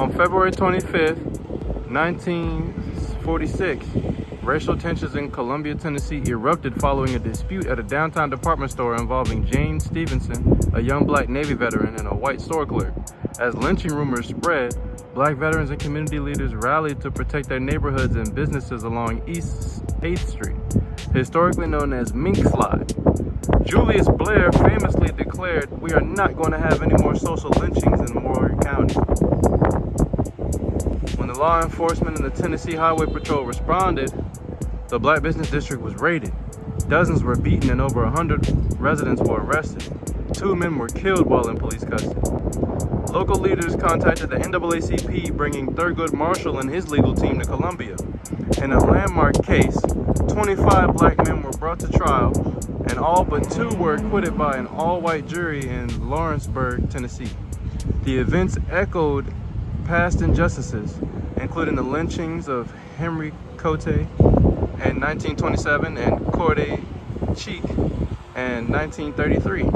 On February 25th, 1946, racial tensions in Columbia, Tennessee erupted following a dispute at a downtown department store involving Jane Stevenson, a young black Navy veteran, and a white store clerk. As lynching rumors spread, black veterans and community leaders rallied to protect their neighborhoods and businesses along East 8th Street, historically known as Mink Slide. Julius Blair famously declared, "We are not going to have any more social lynchings in Maury County." When the law enforcement and the Tennessee Highway Patrol responded, the Black Business District was raided. Dozens were beaten and over 100 residents were arrested. 2 men were killed while in police custody. Local leaders contacted the NAACP, bringing Thurgood Marshall and his legal team to Columbia. In a landmark case, 25 black men were brought to trial, and all but 2 were acquitted by an all-white jury in Lawrenceburg, Tennessee. The events echoed past injustices, including the lynchings of Henry Cote in 1927 and Corday Cheek in 1933.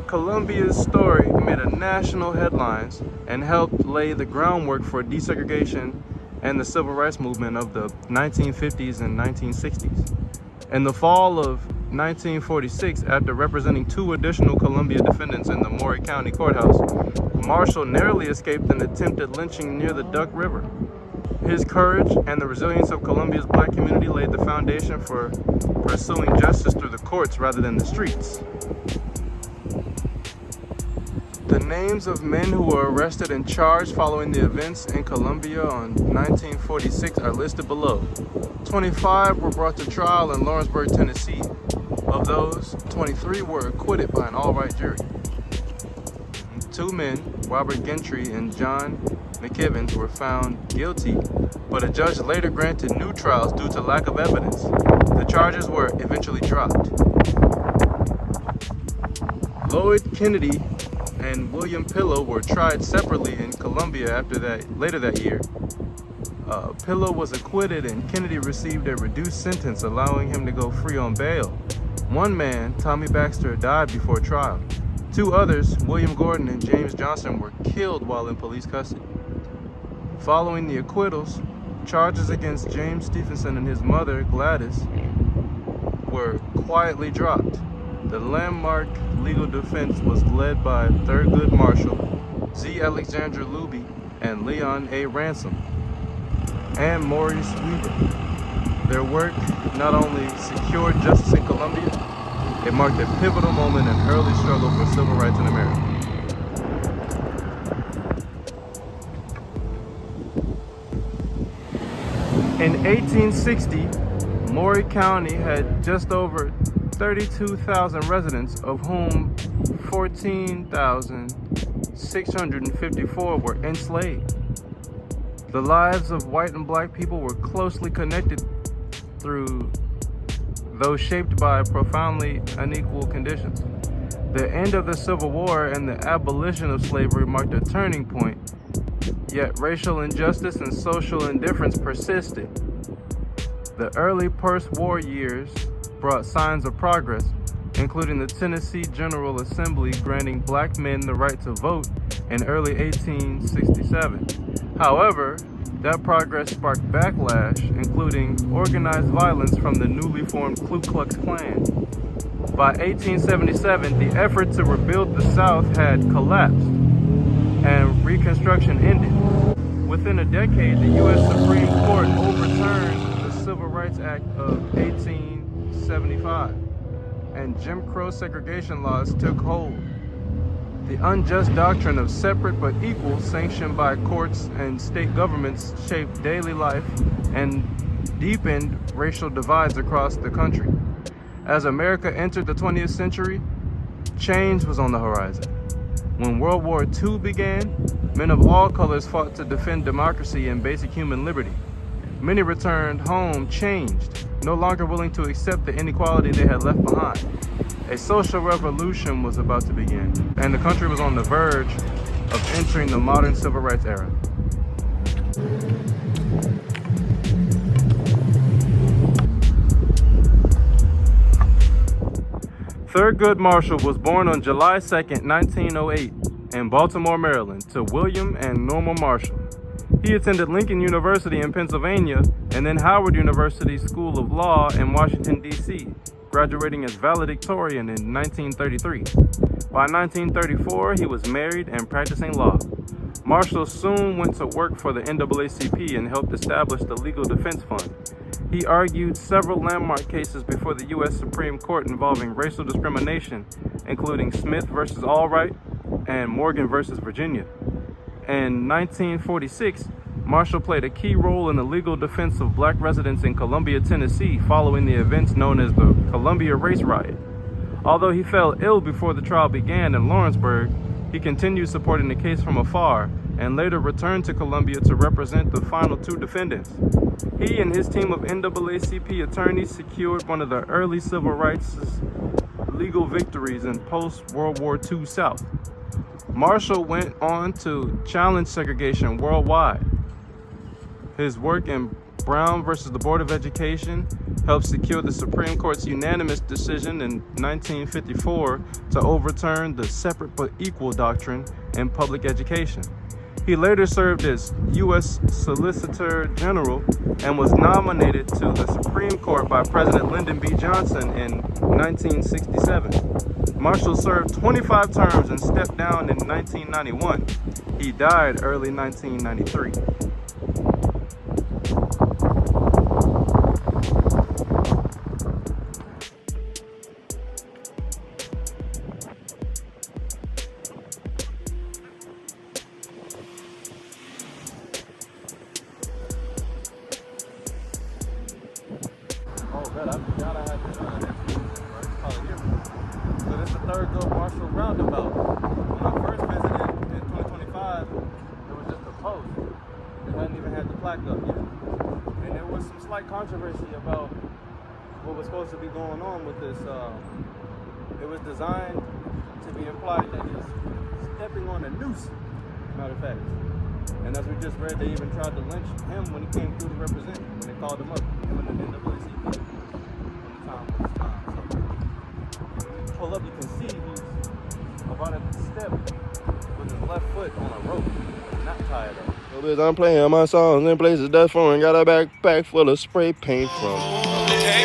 Columbia's story made a national headlines and helped lay the groundwork for desegregation and the civil rights movement of the 1950s and 1960s. In the fall of 1946, after representing 2 additional Columbia defendants in the Maury County Courthouse, Marshall narrowly escaped an attempted lynching near the Duck River. His courage and the resilience of Columbia's black community laid the foundation for pursuing justice through the courts rather than the streets. The names of men who were arrested and charged following the events in Columbia on 1946 are listed below. 25 were brought to trial in Lawrenceburg, Tennessee. Of those, 23 were acquitted by an all-white jury. 2 men, Robert Gentry and John McKibbins, were found guilty, but a judge later granted new trials due to lack of evidence. The charges were eventually dropped. Lloyd Kennedy and William Pillow were tried separately in Columbia later that year. Pillow was acquitted and Kennedy received a reduced sentence, allowing him to go free on bail. 1 man, Tommy Baxter, died before trial. 2 others, William Gordon and James Johnson, were killed while in police custody. Following the acquittals, charges against James Stephenson and his mother, Gladys, were quietly dropped. The landmark legal defense was led by Thurgood Marshall, Z. Alexander Luby, and Leon A. Ransom, and Maurice Weaver. Their work not only secured justice in Columbia, it marked a pivotal moment in early struggle for civil rights in America. In 1860, Maury County had just over 32,000 residents, of whom 14,654 were enslaved. The lives of white and black people were closely connected through those shaped by profoundly unequal conditions. The end of the Civil War and the abolition of slavery marked a turning point, yet racial injustice and social indifference persisted. The early post-war years brought signs of progress, including the Tennessee General Assembly granting black men the right to vote in early 1867. However, that progress sparked backlash, including organized violence from the newly formed Ku Klux Klan. By 1877, the effort to rebuild the South had collapsed, and Reconstruction ended. Within a decade, the U.S. Supreme Court overturned the Civil Rights Act of 1875, and Jim Crow segregation laws took hold. The unjust doctrine of separate but equal, sanctioned by courts and state governments, shaped daily life and deepened racial divides across the country. As America entered the 20th century, change was on the horizon. When World War II began, men of all colors fought to defend democracy and basic human liberty. Many returned home changed, no longer willing to accept the inequality they had left behind. A social revolution was about to begin, and the country was on the verge of entering the modern civil rights era. Thurgood Marshall was born on July 2nd, 1908 in Baltimore, Maryland, to William and Norma Marshall. He attended Lincoln University in Pennsylvania and then Howard University School of Law in Washington, D.C., graduating as valedictorian in 1933. By 1934, he was married and practicing law. Marshall soon went to work for the NAACP and helped establish the Legal Defense Fund. He argued several landmark cases before the U.S. Supreme Court involving racial discrimination, including Smith versus Allwright and Morgan versus Virginia. In 1946, Marshall played a key role in the legal defense of black residents in Columbia, Tennessee, following the events known as the Columbia Race Riot. Although he fell ill before the trial began in Lawrenceburg, he continued supporting the case from afar and later returned to Columbia to represent the final two defendants. He and his team of NAACP attorneys secured one of the early civil rights legal victories in post-World War II South. Marshall went on to challenge segregation worldwide. His work in Brown versus the Board of Education helped secure the Supreme Court's unanimous decision in 1954 to overturn the separate but equal doctrine in public education. He later served as U.S. Solicitor General and was nominated to the Supreme Court by President Lyndon B. Johnson in 1967. Marshall served 25 terms and stepped down in 1991. He died early 1993. I forgot I had to call it here. So this is the third Go Marshall roundabout. When I first visited in 2025, it was just a post. It hadn't even had the plaque up yet. And there was some slight controversy about what was supposed to be going on with this. It was designed to be implied that he's stepping on a noose, matter of fact. And as we just read, they even tried to lynch him when he came through to represent, when they called him up, him and the NAACP. Pull up, you can see he's about at the step with his left foot on a rope, not tied up. I'm playing my songs in places that's foreign. Got a backpack full of spray paint from. Okay,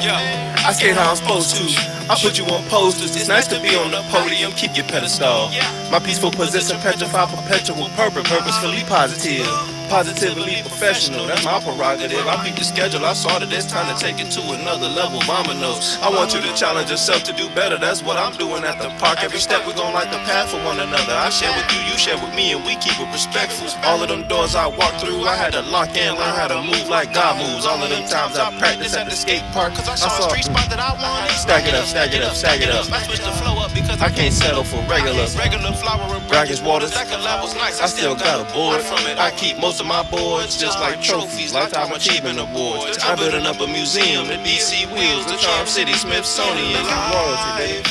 yeah, I skate how I'm supposed to. I put you on posters. It's nice to be on the podium. Keep your pedestal. My peaceful position, petrified, perpetual purpose, purposefully positive. Positively professional, that's my prerogative. I beat the schedule, I saw that it's time to take it to another level. Mama knows, I want you to challenge yourself to do better. That's what I'm doing at the park. Every step we're gonna light the path for one another. I share with you, you share with me, and we keep it respectful. All of them doors I walked through, I had to lock in, learn how to move like God moves. All of them times I practiced at the skate park, cause I saw a street spot that I wanted. Stack it up, stack it up, stack it up. I switched the flow up because I can't settle for regular flower and brackish waters. That collab was nice, I still got a board from it. I keep most of my boards just like trophies, lifetime achievement awards. I'm building up a museum at DC Wheels, the Charm City, Smithsonian. Royalty, baby.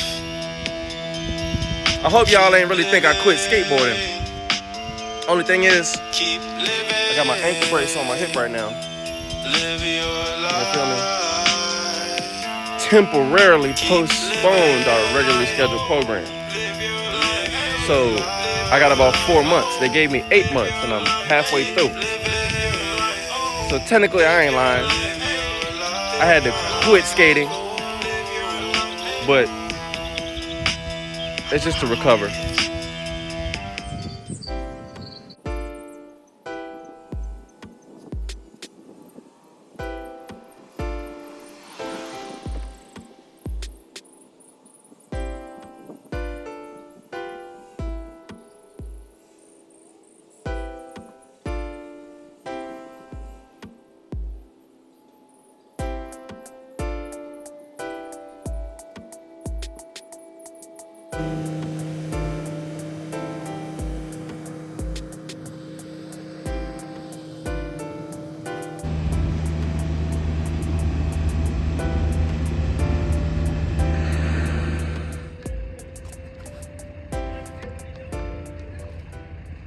I hope y'all ain't really think I quit skateboarding. Only thing is, I got my ankle brace on my hip right now. You feel me? Temporarily postponed our regularly scheduled program. So I got about 4 months. They gave me 8 months and I'm halfway through. So technically I ain't lying. I had to quit skating, but it's just to recover.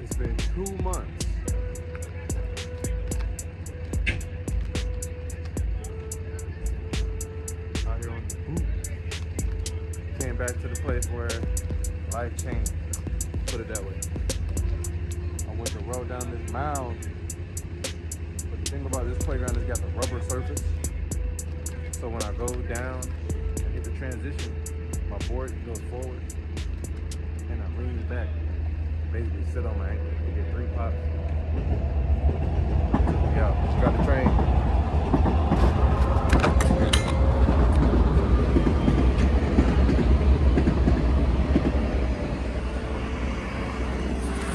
It's been 2 months. Out here on the boot. Came back to the place where life changed. Put it that way. I went to roll down this mound. But the thing about this playground is got the rubber surface. So when I go down and hit the transition, my board goes forward and I lean back. Basically sit on my ankle and get 3 pops. Yeah, got the train.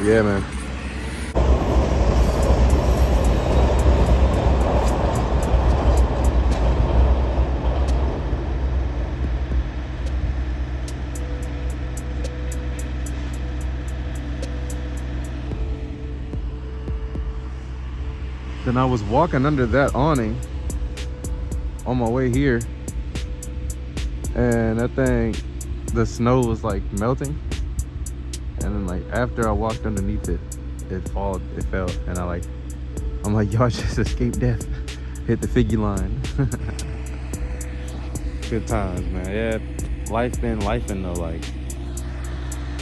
Yeah, man. Then I was walking under that awning on my way here, and that thing, the snow was like melting, and then like after I walked underneath it, it fell, and I'm like, y'all just escaped death, hit the figure line. Good times, man. Yeah, life been lifing though. Like,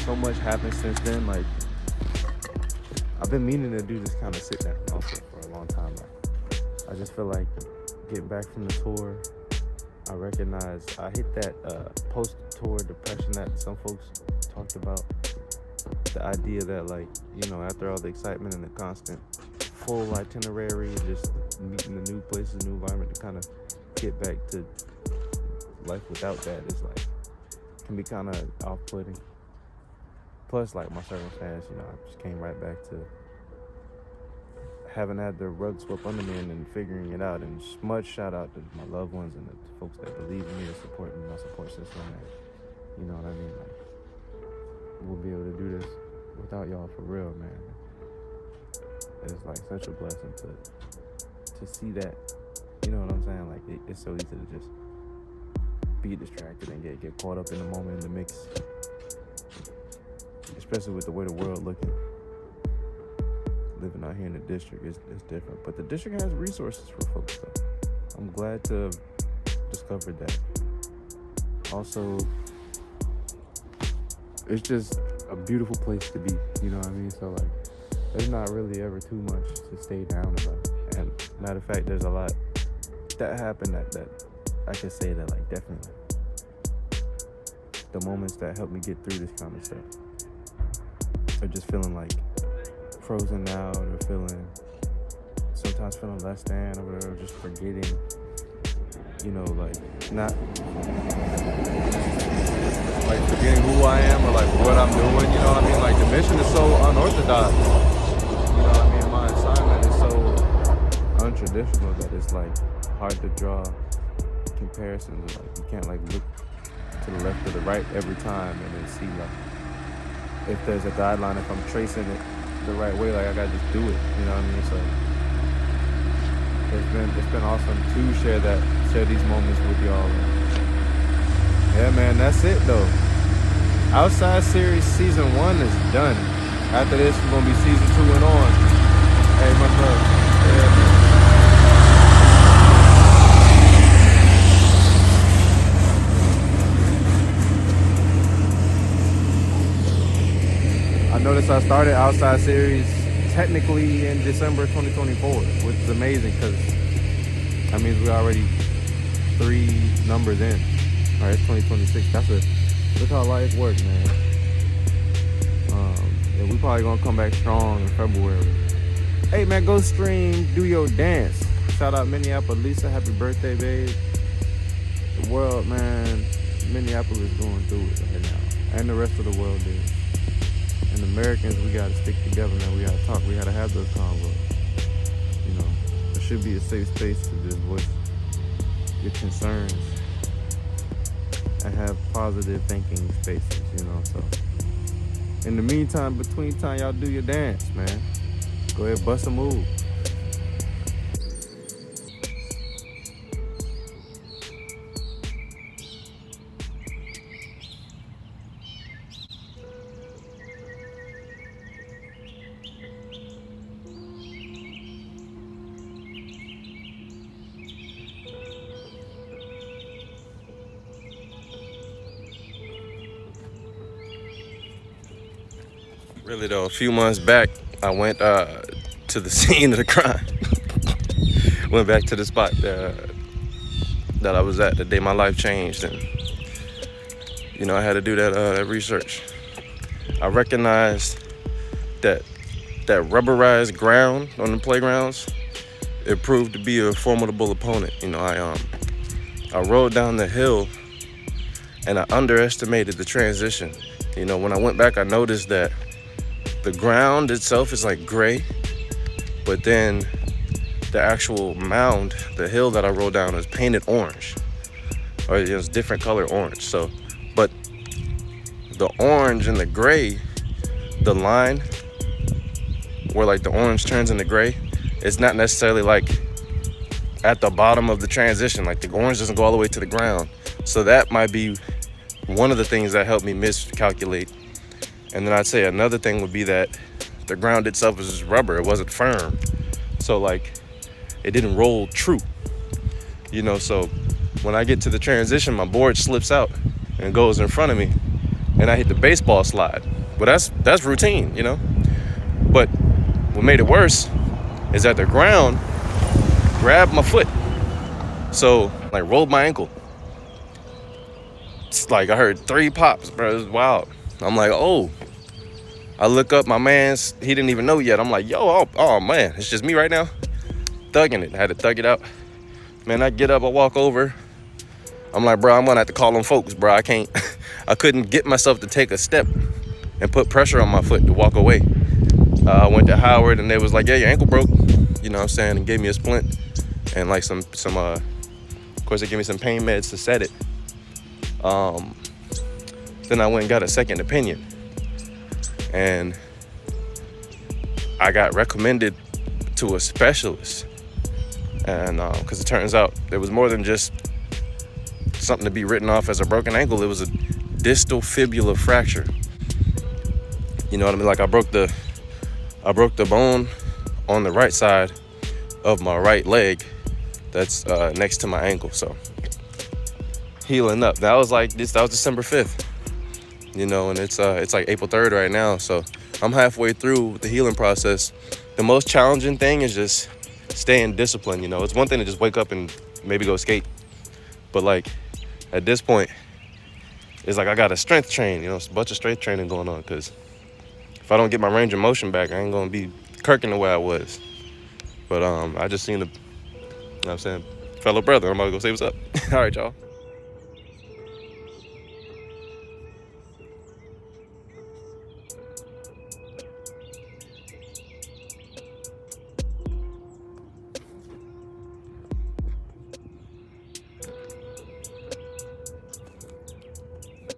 so much happened since then. Like, I've been meaning to do this kind of sit down also for a long time. Like, I just feel like getting back from the tour, I hit that post-tour depression that some folks talked about. The idea that, like, you know, after all the excitement and the constant full itinerary, just meeting the new places, new environment, to kind of get back to life without that is like, can be kind of off-putting. Plus, like, my circumstance, you know, I just came right back to having had the rug swept under me and then figuring it out. And much shout out to my loved ones and the folks that believe in me and support me, my support system. And, you know what I mean? Like, we'll be able to do this without y'all for real, man. It's like such a blessing to see that. You know what I'm saying? Like, it's so easy to just be distracted and get caught up in the moment, in the mix. Especially with the way the world looking. Living out here in the district is different. But the district has resources for folks, though. I'm glad to have discovered that. Also, it's just a beautiful place to be, you know what I mean? So, like, there's not really ever too much to stay down about. And matter of fact, there's a lot that happened that I can say that, like, definitely the moments that helped me get through this kind of stuff are just feeling like frozen out, or sometimes feeling less than, or whatever, just forgetting, you know, like, not like forgetting who I am or like what I'm doing, you know what I mean? Like, the mission is so unorthodox, you know what I mean? My assignment is so untraditional that it's like hard to draw comparisons. Like, you can't like look to the left or the right every time and then see like if there's a guideline, if I'm tracing it the right way, like I gotta just do it, you know what I mean? So it's been awesome to share these moments with y'all. Yeah, man, that's it though. Outside Series Season 1 is done. After this, we're gonna be Season 2 and on. Hey, much love. Yeah, man. I noticed I started Outside Series technically in December 2024, which is amazing because that means we're already 3 numbers in. All right, it's 2026. Look how life works, man. Yeah, we probably gonna come back strong in February. Hey, man, go stream Do Your Dance. Shout out Minneapolis, Lisa. Happy birthday, babe. The world, man. Minneapolis is going through it right now, and the rest of the world is. And Americans, we gotta stick together, man. We gotta talk. We gotta have those convos. You know, there should be a safe space to just voice your concerns and have positive thinking spaces, you know. So, in the meantime, between time, y'all do your dance, man. Go ahead, bust a move. Really though, a few months back, I went to the scene of the crime. Went back to the spot that I was at the day my life changed, and I had to do that research. I recognized that rubberized ground on the playgrounds, it proved to be a formidable opponent. I rode down the hill and I underestimated the transition. When I went back, I noticed that the ground itself is like gray, but then the actual mound, the hill that I rode down, is painted orange, or it's different color orange. So, but the orange and the gray, the line where like the orange turns into gray, it's not necessarily like at the bottom of the transition. Like the orange doesn't go all the way to the ground. So that might be one of the things that helped me miscalculate. And then I'd say another thing would be that the ground itself was just rubber. It wasn't firm. So like it didn't roll true. So when I get to the transition, my board slips out and goes in front of me and I hit the baseball slide. But that's routine, But what made it worse is that the ground grabbed my foot. So like rolled my ankle. It's like I heard 3 pops, bro. It was wild. I'm like, oh. I look up, my man's, he didn't even know yet. I'm like, yo, oh man, it's just me right now. Thugging it. I had to thug it out. Man, I get up, I walk over. I'm like, bro, I'm gonna have to call them folks, bro. I couldn't get myself to take a step and put pressure on my foot to walk away. I went to Howard and they was like, yeah, your ankle broke. You know what I'm saying? And gave me a splint and like some of course they gave me some pain meds to set it. Then I went and got a second opinion. And I got recommended to a specialist. And because it turns out there was more than just something to be written off as a broken ankle. It was a distal fibula fracture. You know what I mean? Like I broke the bone on the right side of my right leg that's next to my ankle. So healing up. That was December 5th. And it's like April 3rd right now. So I'm halfway through the healing process. The most challenging thing is just staying disciplined. It's one thing to just wake up and maybe go skate. But like at this point, it's like I got to strength train. It's a bunch of strength training going on, because if I don't get my range of motion back, I ain't going to be kirking the way I was. But I just seen the, fellow brother. I'm about to go say what's up. All right, y'all.